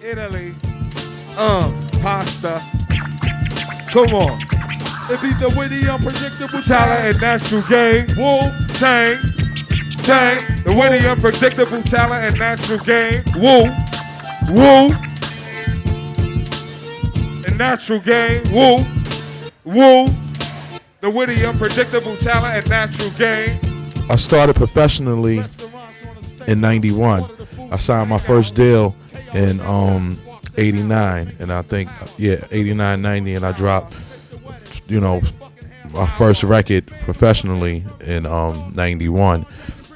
Italy, pasta. Come on. It be the witty, unpredictable Talent and natural game. Wu-tang, tang. The witty, unpredictable talent and natural game. Woo. And natural game. Woo. The witty, unpredictable talent and natural game. I started professionally in 91. I signed my first deal in 89, and I think 89, 90, and I dropped, my first record professionally in 91.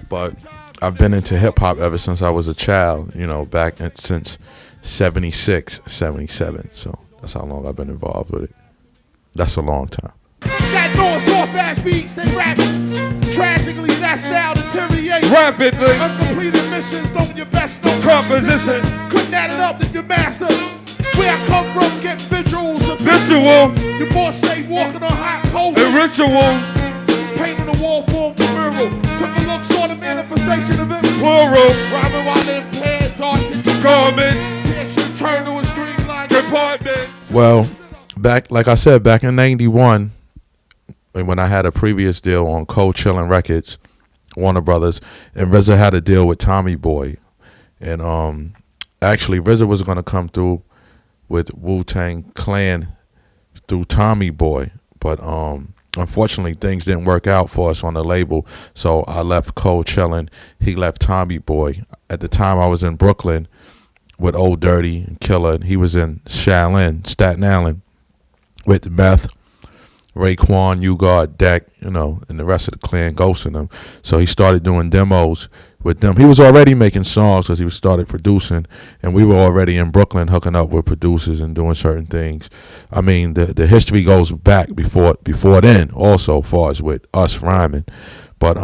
But I've been into hip hop ever since I was a child, since 76, 77. So that's how long I've been involved with it. That's a long time. That noise, soft ass beats, they rapping. Tragically, that style deteriorates. Rapidly. Uncompleted missions, don't your best, no Composition. Couldn't add it up, then your master. Where I come from, get visuals. Visual. Your boss say walking on hot coals. And ritual. Painting the wall, form the mural. Took a look, saw the manifestation of it. Plural. Rhyming while in pairs, dark Garment. Pierce turn to a streamline. Department. Well, back in 91, when I had a previous deal on Cold Chillin' Records, Warner Brothers, and RZA had a deal with Tommy Boy. And actually RZA was going to come through with Wu-Tang Clan through Tommy Boy. But unfortunately, things didn't work out for us on the label. So I left Cold Chillin'. He left Tommy Boy. At the time, I was in Brooklyn with Old Dirty and Killer. And he was in Staten Island with Meth, Raekwon, U-God, Deck, and the rest of the clan ghosting him. So he started doing demos with them. He was already making songs because he started producing, and we were already in Brooklyn hooking up with producers and doing certain things. I mean, the history goes back before then also, as far as with us rhyming. But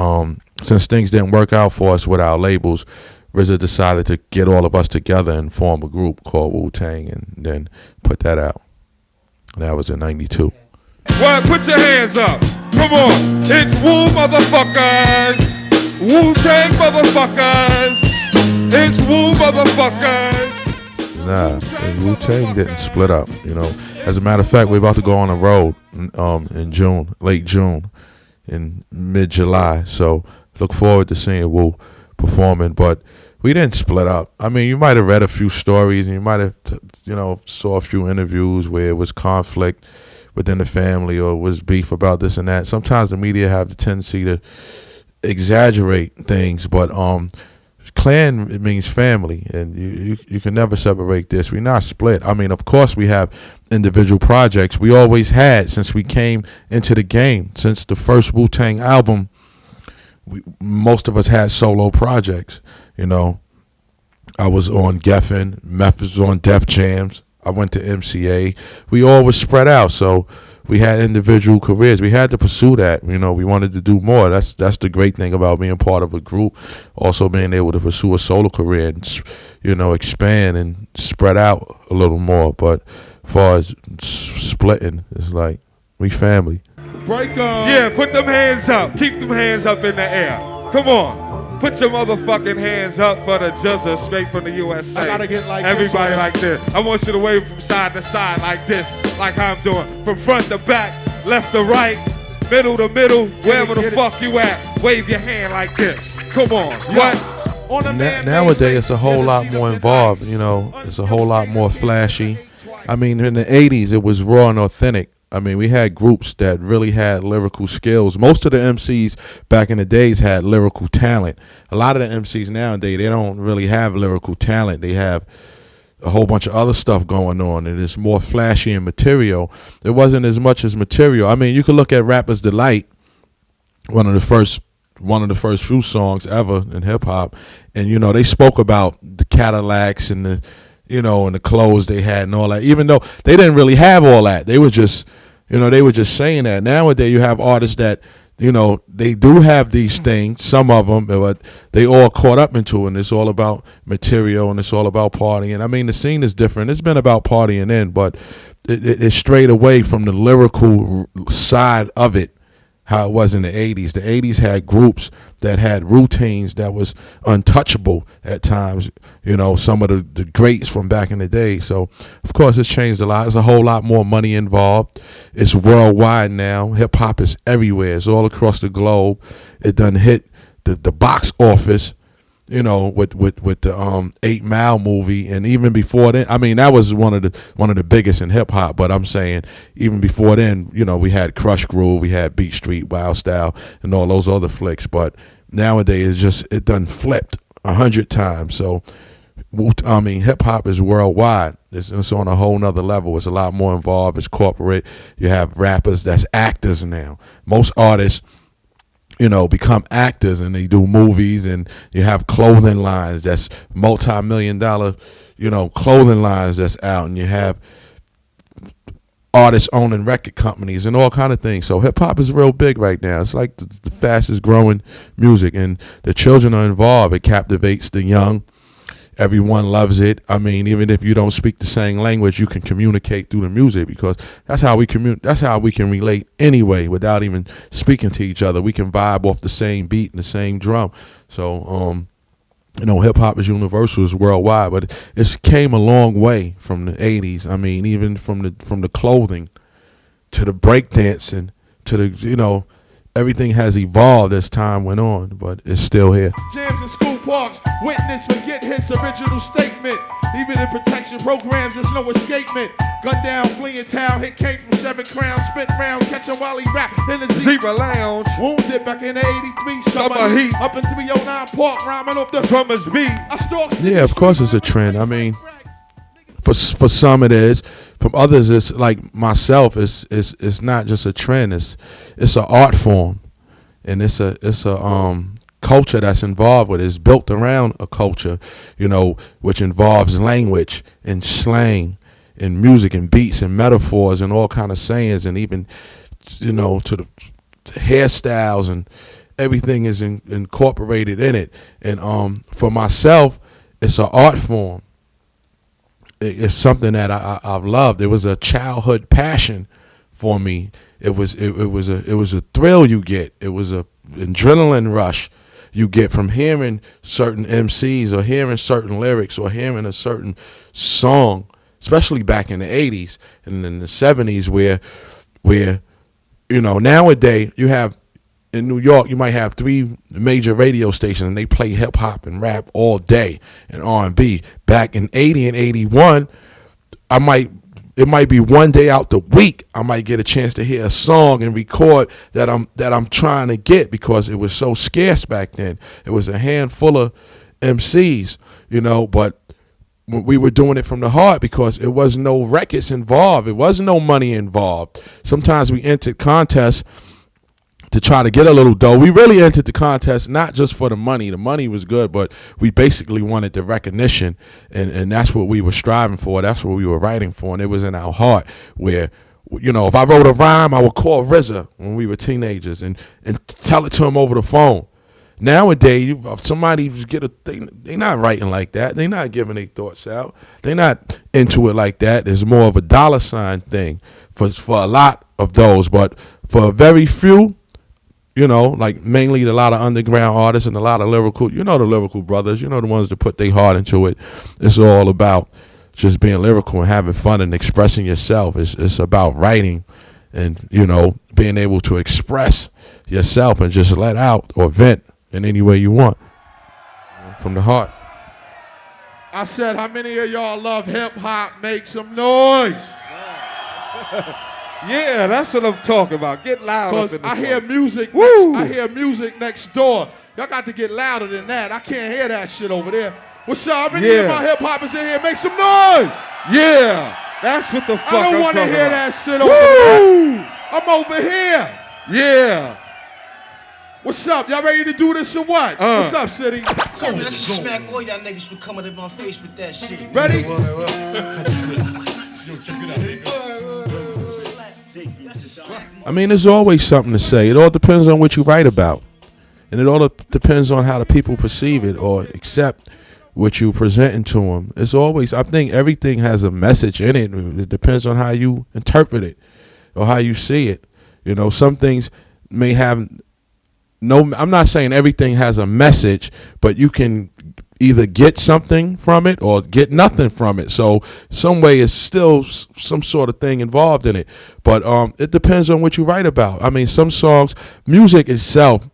since things didn't work out for us with our labels, RZA decided to get all of us together and form a group called Wu-Tang, and then put that out. And that was in 92. What? Put your hands up. Come on. It's Wu motherfuckers. Wu-Tang motherfuckers. It's Wu motherfuckers. Nah, Wu-Tang didn't split up, As a matter of fact, we're about to go on the road in June, late June, in mid-July. So look forward to seeing Wu performing. But we didn't split up. I mean, you might have read a few stories, and you might have, saw a few interviews where it was conflict within the family or was beef about this and that. Sometimes the media have the tendency to exaggerate things, but clan, it means family, and you can never separate this. We're not split. I mean, of course we have individual projects. We always had since we came into the game. Since the first Wu-Tang album, most of us had solo projects. I was on Geffen, Meth was on Def Jams. I went to MCA. We all were spread out, so we had individual careers. We had to pursue that. We wanted to do more. That's the great thing about being part of a group. Also being able to pursue a solo career and, expand and spread out a little more. But as far as splitting, it's like we family. Break on. Yeah, put them hands up. Keep them hands up in the air. Come on. Put your motherfucking hands up for the GZA straight from the USA. I gotta get like everybody this, like this. I want you to wave from side to side like this, like I'm doing. From front to back, left to right, middle to middle, wherever the fuck you at, wave your hand like this. Come on. What? Nowadays, it's a whole lot more involved. It's a whole lot more flashy. I mean, in the 80s, it was raw and authentic. I mean, we had groups that really had lyrical skills. Most of the MCs back in the days had lyrical talent. A lot of the MCs nowadays, they don't really have lyrical talent. They have a whole bunch of other stuff going on, and it's more flashy in material. There wasn't as much as material. I mean, you could look at Rapper's Delight, one of the first few songs ever in hip hop, and they spoke about the Cadillacs and the and the clothes they had and all that, even though they didn't really have all that. They were just, they were just saying that. Nowadays, you have artists that, they do have these things, some of them, but they all caught up into it, and it's all about material, and it's all about partying. I mean, the scene is different. It's been about partying then, but it strayed away from the lyrical side of it, how it was in the 80s. The 80s had groups that had routines that was untouchable at times, you know, some of the greats from back in the day. So, of course, it's changed a lot. There's a whole lot more money involved. It's worldwide now. Hip-hop is everywhere. It's all across the globe. It done hit the box office, you know, with the 8 Mile movie, and even before then, I mean, that was one of the biggest in hip hop. But I'm saying, even before then, you know, we had Crush Groove, we had Beat Street, Wild Style, and all those other flicks. But nowadays, it done flipped 100 times. So, I mean, hip hop is worldwide. It's on a whole nother level. It's a lot more involved. It's corporate. You have rappers that's actors now. Most artists, you know, become actors and they do movies, and you have clothing lines that's multi-million-dollar, you know, clothing lines that's out, and you have artists owning record companies and all kind of things. So hip hop is real big right now. It's like the fastest growing music, and the children are involved. It captivates the young. Everyone loves it. I mean, even if you don't speak the same language, you can communicate through the music, because that's how we that's how we can relate anyway, without even speaking to each other. We can vibe off the same beat and the same drum. So, you know, hip hop is universal, it's worldwide, but it came a long way from the 80s. I mean, even from the clothing to the breakdancing to the, you know, everything has evolved as time went on, but it's still here. Jams in school parks, witness forget his original statement. Even in protection programs, there's no escapement. Gun down, fleeing town, hit came from 7 crowns, spit round, catch him while he rap in the Zebra Lounge. Wounded back in 83, Summer heat. Up in 309 Park, rhyming off the Drummer's beat. I stalk. Yeah, of course it's a trend. I mean, for some it is. From others, it's like myself. It's not just a trend. It's an art form, and it's a culture that's involved with it. It's built around a culture, you know, which involves language and slang and music and beats and metaphors and all kind of sayings, and even, you know, to hairstyles, and everything is incorporated in it. And for myself, it's an art form. It's something that I've loved. It was a childhood passion for me. It was a thrill you get. It was a adrenaline rush you get from hearing certain MCs or hearing certain lyrics or hearing a certain song, especially back in the 80s and in the 70s, where you know, nowadays you have, in New York, you might have 3 major radio stations, and they play hip hop and rap all day and R&B. Back in 80 and 81, it might be one day out the week I might get a chance to hear a song and record that I'm trying to get, because it was so scarce back then. It was a handful of MCs, you know, but we were doing it from the heart, because it was no records involved. It wasn't no money involved. Sometimes we entered contests to try to get a little dough. We really entered the contest not just for the money. The money was good, but we basically wanted the recognition, and that's what we were striving for. That's what we were writing for, and it was in our heart. Where, you know, if I wrote a rhyme, I would call RZA when we were teenagers and tell it to him over the phone. Nowadays, if somebody they're not writing like that. They're not giving their thoughts out. They're not into it like that. It's more of a dollar sign thing for a lot of those, but for a very few, you know, like mainly a lot of underground artists and a lot of lyrical, you know, the lyrical brothers, you know, the ones that put their heart into it. It's all about just being lyrical and having fun and expressing yourself. It's about writing and, you know, being able to express yourself and just let out or vent in any way you want, from the heart. I said, how many of y'all love hip hop? Make some noise. Yeah, that's what I'm talking about. Get loud. Because I hear music. I hear music next door. Y'all got to get louder than that. I can't hear that shit over there. What's up? How many of my hip hoppers in here? Make some noise. Yeah, that's what the fuck I don't want to hear that shit over there. I'm over here. Yeah. What's up? Y'all ready to do this or what? What's up, City? So let's smack all y'all niggas for coming in my face with that shit. Ready? Yo, check it out. I mean, there's always something to say. It all depends on what you write about. And it all depends on how the people perceive it or accept what you presenting to them. It's always, I think everything has a message in it. It depends on how you interpret it or how you see it. You know, some things may have no, I'm not saying everything has a message, but you can either get something from it or get nothing from it. So some way is still some sort of thing involved in it. But it depends on what you write about. I mean, some songs, music itself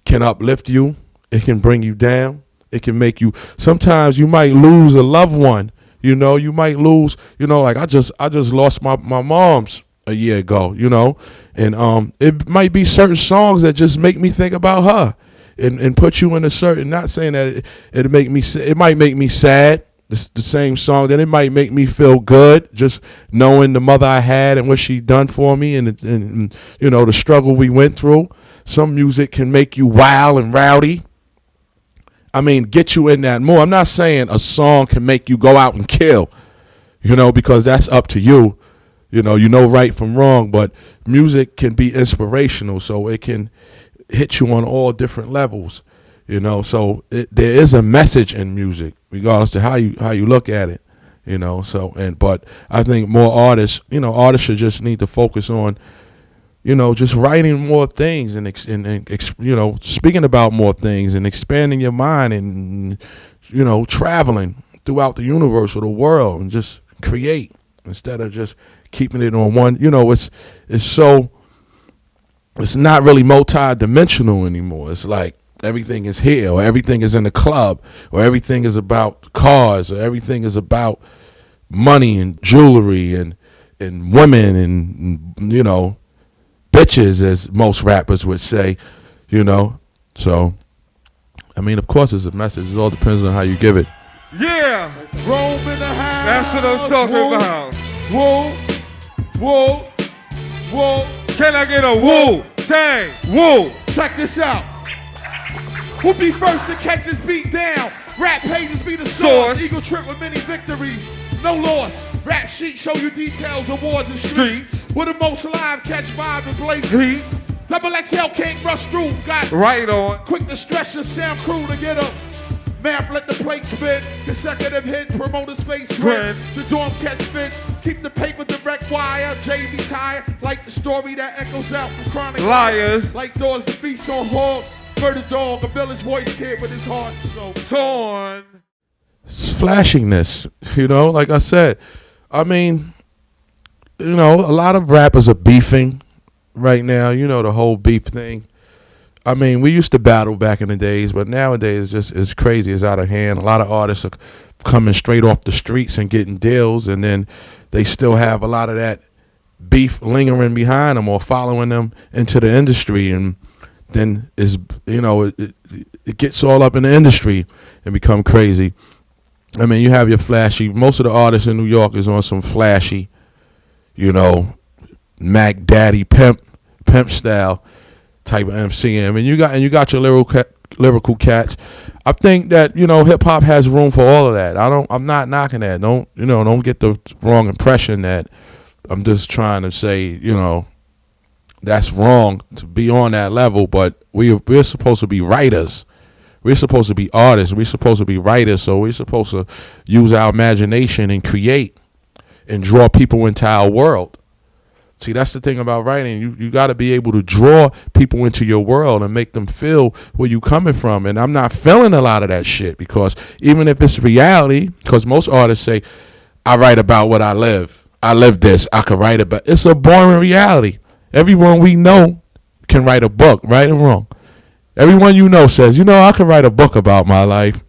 can uplift you. It can bring you down. It can make you, sometimes you might lose a loved one. You know, you might lose, you know, like I just lost my mom's a year ago, you know, and it might be certain songs that just make me think about her and put you in a certain, not saying that it might make me sad, the same song, then it might make me feel good just knowing the mother I had and what she done for me and you know, the struggle we went through. Some music can make you wild and rowdy. I mean, get you in that mood. I'm not saying a song can make you go out and kill, you know, because that's up to you. You know right from wrong, but music can be inspirational, so it can hit you on all different levels, you know. So there is a message in music, regardless to how you look at it, you know. So but I think more artists should just need to focus on, you know, just writing more things and you know, speaking about more things and expanding your mind and, you know, traveling throughout the universe or the world and just create instead of just keeping it on one. You know, it's not really multi-dimensional anymore. It's like everything is here, or everything is in the club, or everything is about cars, or everything is about money and jewelry and women and, you know, bitches, as most rappers would say, you know. So, I mean, of course, it's a message. It all depends on how you give it. Yeah, Rome in the house. that's what I'm talking about. Whoa, whoa, whoa. Can I get a Wu-tang? Woo! Check this out. Who'll be first to catch his beat down? Rap pages be the source. Source. Eagle trip with many victories. No loss. Rap sheet show you details, awards, and streets. With the most live, catch vibe and blaze heat. Double XL can't rush through. Got Right on. quick to stretch the sound crew to get up. Math let the plate spin. Consecutive hits, promoters face grin. The dorm catch fit. Keep the paper direct wire. JB tire. Like the story that echoes out from chronic Liars. Like doors the beats on hog. Murder dog, a village voice kid with his heart so Torn. Flashiness, you know, like I said. I mean, you know, a lot of rappers are beefing right now, you know, the whole beef thing. I mean, we used to battle back in the days, but nowadays it's crazy. It's out of hand. A lot of artists are coming straight off the streets and getting deals, and then they still have a lot of that beef lingering behind them or following them into the industry, and then is, you know, it gets all up in the industry and become crazy. I mean, you have your flashy. Most of the artists in New York is on some flashy, you know, Mac Daddy pimp style type of MC. I mean, you got your lyrical cats. I think that, you know, hip hop has room for all of that. I'm not knocking that. Don't get the wrong impression that I'm just trying to say, you know, that's wrong to be on that level. But we're supposed to be writers. We're supposed to be artists. We're supposed to be writers. So we're supposed to use our imagination and create and draw people into our world. See, that's the thing about writing. You got to be able to draw people into your world and make them feel where you coming from. And I'm not feeling a lot of that shit, because even if it's reality, because most artists say, I write about what I live. I live this. I could write about. It's a boring reality. Everyone we know can write a book, right or wrong. Everyone you know says, you know, I could write a book about my life.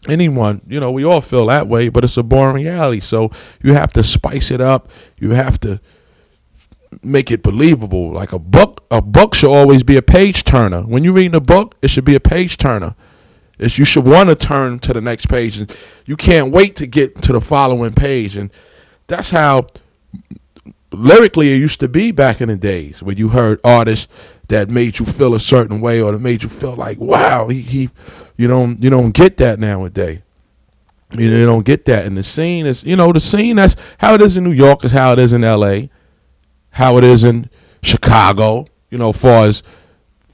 Anyone, you know, we all feel that way, but it's a boring reality. So you have to spice it up. You have to make it believable. Like a book should always be a page turner. When you're reading a book, it should be a page turner. You should want to turn to the next page, and you can't wait to get to the following page. And that's how lyrically it used to be back in the days, where you heard artists that made you feel a certain way, or that made you feel like, wow, you don't get that nowadays. You don't get that. And the scene is, the scene, that's how it is in New York, is how it is in LA, how it is in Chicago, as far as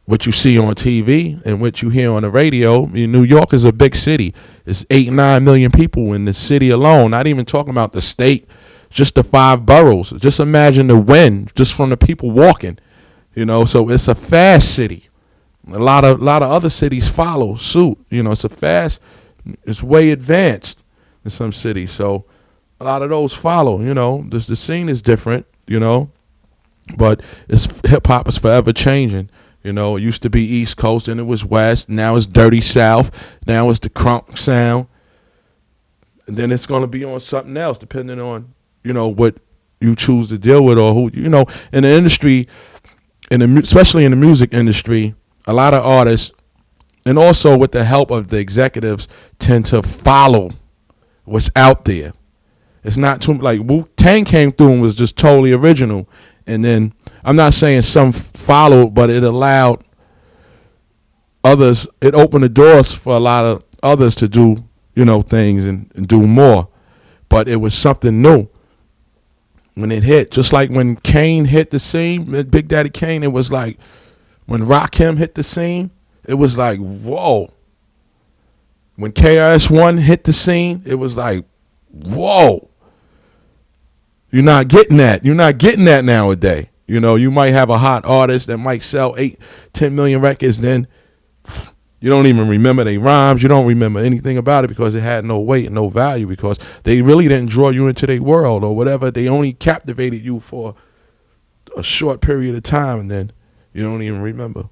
what you see on TV and what you hear on the radio. New York is a big city. It's 8-9 million people in the city alone, not even talking about the state, just the 5 boroughs. Just imagine the wind just from the people walking. You know, so it's a fast city. A lot of other cities follow suit. You know, it's way advanced in some cities. So a lot of those follow. You know, the scene is different. You know, but hip hop is forever changing. You know, it used to be East Coast and it was West. Now it's Dirty South. Now it's the crunk sound. And then it's going to be on something else, depending on, you know, what you choose to deal with or who, you know, in the industry, especially in the music industry, a lot of artists, and also with the help of the executives, tend to follow what's out there. It's not too, like Wu-Tang came through and was just totally original. And then I'm not saying some followed, but it allowed others, it opened the doors for a lot of others to do, you know, things and do more. But it was something new when it hit. Just like when Kane hit the scene, Big Daddy Kane, it was like, when Rakim hit the scene, it was like, whoa. When KRS-One hit the scene, it was like, whoa. You're not getting that. You're not getting that nowadays. You know, you might have a hot artist that might sell 8-10 million records, then you don't even remember their rhymes. You don't remember anything about it because it had no weight and no value because they really didn't draw you into their world or whatever. They only captivated you for a short period of time, and then you don't even remember.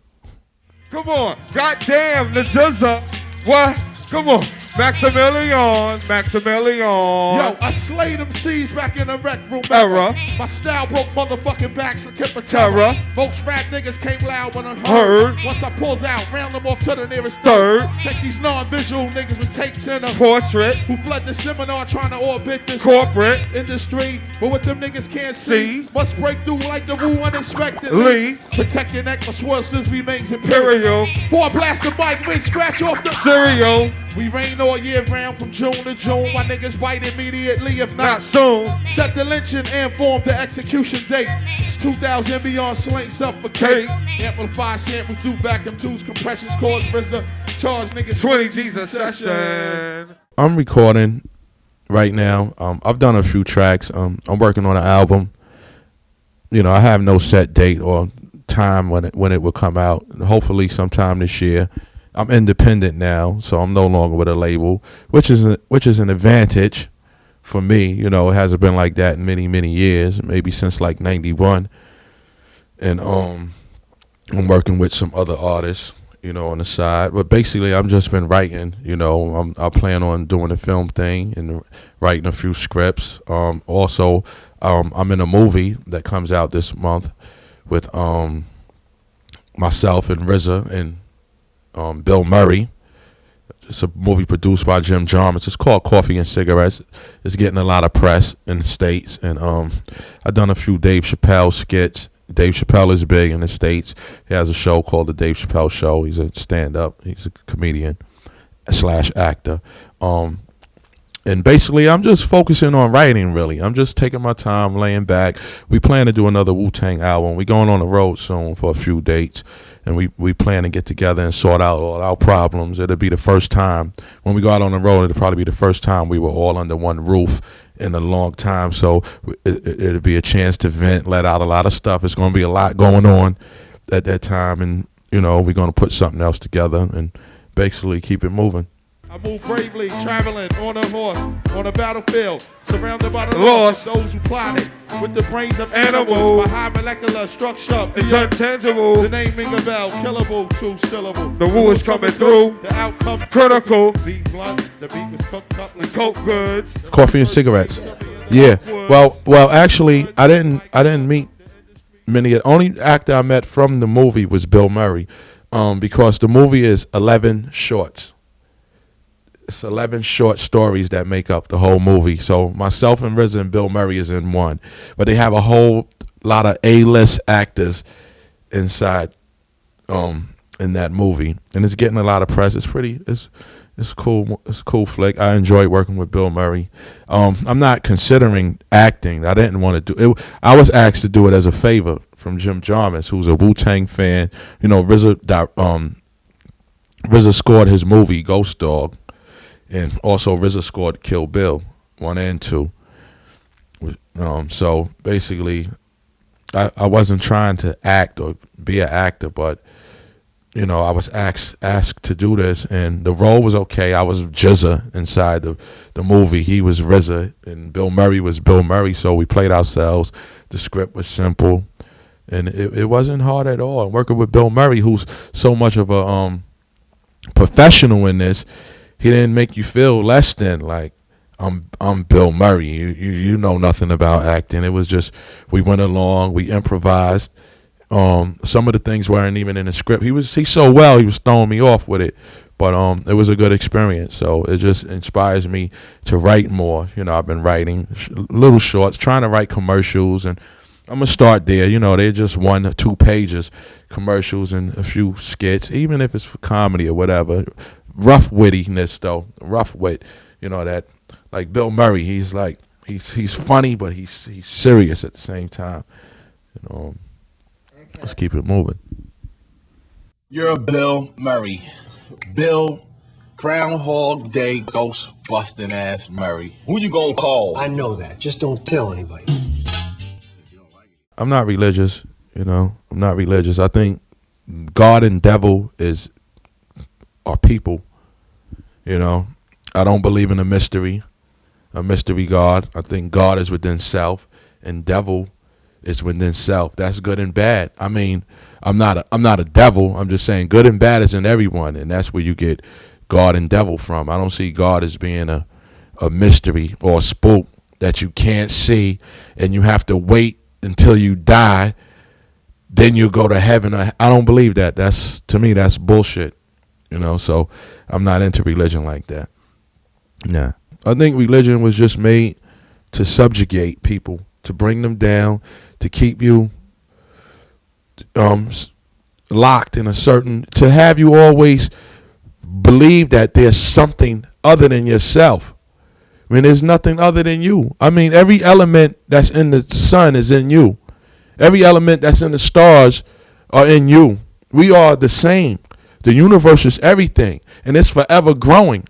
Come on. Goddamn, the GZA. What? Come on. Maximilian. Yo, I slayed them C's back in the rec room. Era. My style broke motherfucking backs and kept a Terror. Most rap niggas came loud when I Heard. Once I pulled out, round them off to the nearest Third. Check these non-visual niggas with tapes in them. Portrait. Who fled the seminar trying to orbit this Corporate. industry. But what them niggas can't see See. must break through like the Wu unexpectedly. Lee. Protect your neck, my swerveless remains imperial. Imperial. Before I blast the mic, wing scratch off the Cereal. We rain all year round from June to June. My niggas bite immediately, if Not not soon. set the lynching and form the execution date. It's 2000 beyond sling suffocate. Amplify samples through vacuum tubes, compressions, cause RZA. Charge niggas 20 G's a session. I'm recording right now. I've done a few tracks. I'm working on an album. You know, I have no set date or time when it will come out. Hopefully sometime this year. I'm independent now, so I'm no longer with a label, which is an advantage for me. You know, it hasn't been like that in many years, maybe since like '91. And I'm working with some other artists, you know, on the side. But basically, I've just been writing. You know, I plan on doing the film thing and writing a few scripts. Also, I'm in a movie that comes out this month with myself and RZA and Bill Murray. It's a movie produced by Jim Jarmusch. It's called Coffee and Cigarettes. It's getting a lot of press in the States. And I've done a few Dave Chappelle skits. Dave Chappelle is big in the States. He has a show called The Dave Chappelle Show. He's a stand-up. He's a comedian / actor. And basically, I'm just focusing on writing, really. I'm just taking my time, laying back. We plan to do another Wu-Tang album. We're going on the road soon for a few dates. And we plan to get together and sort out all our problems. It'll be the first time. When we go out on the road, it'll probably be the first time we were all under one roof in a long time. So it'll be a chance to vent, let out a lot of stuff. It's going to be a lot going on at that time. And, you know, we're going to put something else together and basically keep it moving. I move bravely, traveling on a horse, on a battlefield, surrounded by the Lost. those who plotted with the brains of Animals. animals. My high molecular structure, It's intangible. the name ring a bell, killable, 2 syllable. The Wu is coming through. The outcome Critical. beat blunt, the beat was cooked up like Coke goods. Coffee and cigarettes. Yeah. Well, actually, I didn't meet many. The only actor I met from the movie was Bill Murray, because the movie is 11 shorts. It's 11 short stories that make up the whole movie. So myself and RZA and Bill Murray is in one, but they have a whole lot of A-list actors inside, in that movie, and it's getting a lot of press. It's cool. It's a cool flick. I enjoy working with Bill Murray. I'm not considering acting. I didn't want to do it. I was asked to do it as a favor from Jim Jarmusch, who's a Wu-Tang fan. You know, RZA scored his movie Ghost Dog. And also RZA scored Kill Bill 1 and 2. So basically, I wasn't trying to act or be an actor, but I was asked to do this, and the role was okay. I was GZA inside the movie. He was RZA, and Bill Murray was Bill Murray. So we played ourselves. The script was simple, and it wasn't hard at all. And working with Bill Murray, who's so much of a professional in this, he didn't make you feel less than like I'm Bill Murray. You know nothing about acting. It was just we went along, we improvised. Some of the things weren't even in the script. He so well, he was throwing me off with it, but it was a good experience. So it just inspires me to write more. I've been writing little shorts, trying to write commercials, and I'm gonna start there. They're just 1 or 2 pages, commercials and a few skits, even if it's for comedy or whatever. Rough wittiness though, rough wit. That like Bill Murray. He's like he's funny, but he's serious at the same time. Let's keep it moving. You're Bill Murray. Bill Groundhog Day ghost busting ass Murray. Who you gonna call? I know that. Just don't tell anybody. I'm not religious, I'm not religious. I think God and devil are people. I don't believe in a mystery God. I think God is within self, and devil is within self. That's good and bad. I mean, I'm not a devil. I'm just saying good and bad is in everyone, and that's where you get God and devil from. I don't see God as being a mystery or a spook that you can't see, and you have to wait until you die, then you go to heaven. I don't believe that. To me, that's bullshit. So I'm not into religion like that. Nah. I think religion was just made to subjugate people, to bring them down, to keep you locked in to have you always believe that there's something other than yourself. I mean, there's nothing other than you. I mean, every element that's in the sun is in you. Every element that's in the stars are in you. We are the same. The universe is everything, and it's forever growing.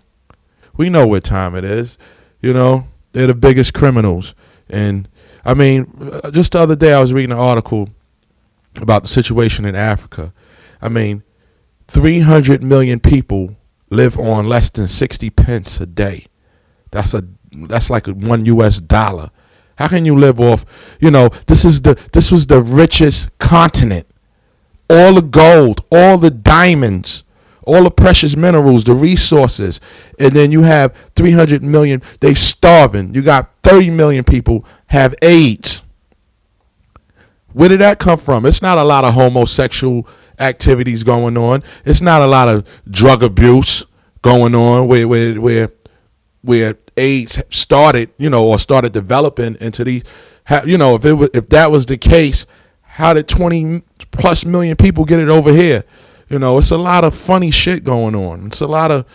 We know what time it is. They're the biggest criminals. And I mean, just the other day I was reading an article about the situation in Africa. I mean, 300 million people live on less than 60 pence a day. That's like $1 US. How can you live off? This was the richest continent. All the gold, all the diamonds, all the precious minerals, the resources, and then you have 300 million, they starving. You got 30 million people have AIDS. Where did that come from? It's not a lot of homosexual activities going on. It's not a lot of drug abuse going on where AIDS started, or started developing into these. If that was the case, how did 20 plus million people get it over here? It's a lot of funny shit going on. It's a lot of,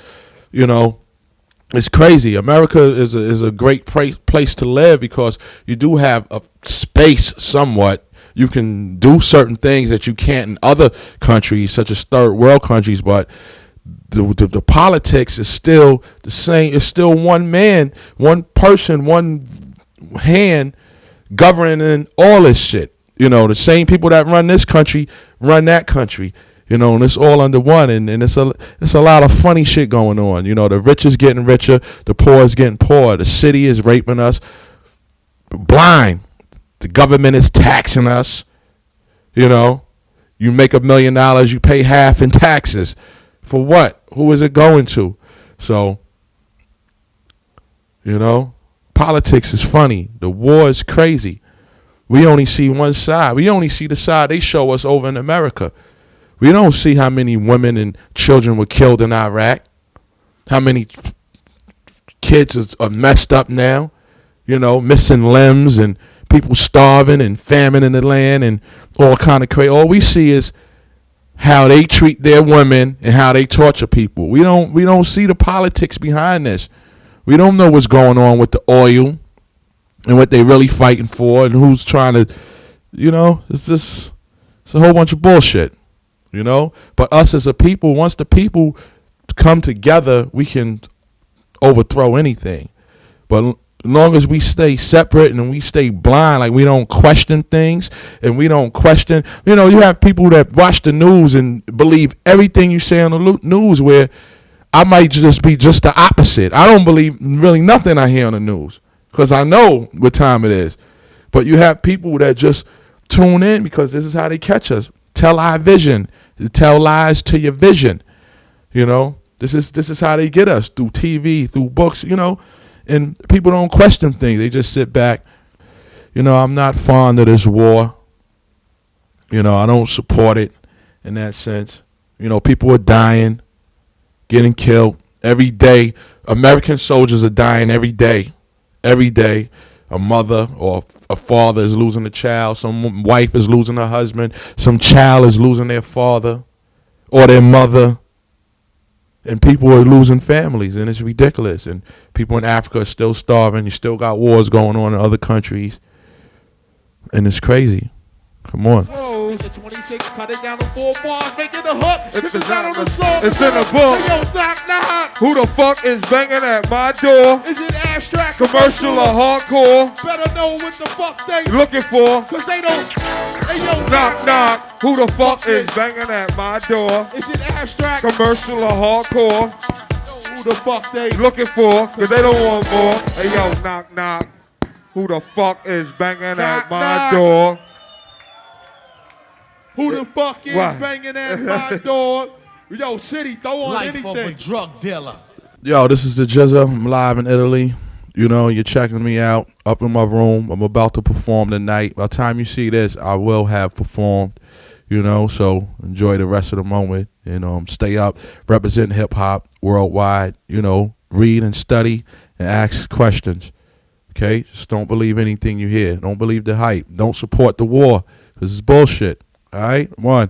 it's crazy. America is a great place to live because you do have a space somewhat. You can do certain things that you can't in other countries, such as third world countries, but the politics is still the same. It's still one man, one person, one hand governing all this shit. The same people that run this country run that country. And it's all under one, and it's a lot of funny shit going on. The rich is getting richer, the poor is getting poorer. The city is raping us blind. The government is taxing us. You make $1 million, you pay half in taxes. For what? Who is it going to? So, politics is funny. The war is crazy. We only see one side. We only see the side they show us over in America. We don't see how many women and children were killed in Iraq. How many kids are messed up now, missing limbs and people starving and famine in the land and all kind of crazy. All we see is how they treat their women and how they torture people. We don't see the politics behind this. We don't know what's going on with the oil and what they really fighting for and who's trying to, it's a whole bunch of bullshit. But us as a people, once the people come together, we can overthrow anything. But As long as we stay separate and we stay blind, like we don't question things and we don't question, you have people that watch the news and believe everything you say on the news, where I might just be just the opposite. I don't believe really nothing I hear on the news because I know what time it is. But you have people that just tune in because this is how they catch us. Tell our vision. Tell lies to your vision. This is how they get us, through TV, through books, and people don't question things. They just sit back. I'm not fond of this war. I don't support it in that sense. People are dying, getting killed every day. American soldiers are dying every day. Every day. A mother or a father is losing a child. Some wife is losing her husband. Some child is losing their father or their mother. And people are losing families, and it's ridiculous. And people in Africa are still starving. You still got wars going on in other countries. And it's crazy. Come on. Whoa, the 26, cut it down to 4 bars, make it a hook. If it's not on the song, it's in the book. Yo, knock, knock. Who the fuck is banging at my door? Is it abstract? Commercial or hardcore? Better know what the fuck they Looking for? Cause they don't. Hey, yo, Knock, knock. Who the fuck is banging at my door? Is it abstract? Commercial or hardcore? Who the fuck they Looking for? Cause they don't want more. Hey yo, knock, knock. Who the fuck is banging at Knock, my knock. door? Who the fuck is What? banging at my door? Yo, City, throw on Life of a anything. drug dealer. Yo, this is the GZA. I'm live in Italy. You're checking me out up in my room. I'm about to perform tonight. By the time you see this, I will have performed. So enjoy the rest of the moment. Stay up, represent hip hop worldwide. Read and study and ask questions. Okay, just don't believe anything you hear. Don't believe the hype. Don't support the war because it's bullshit. All right, 1.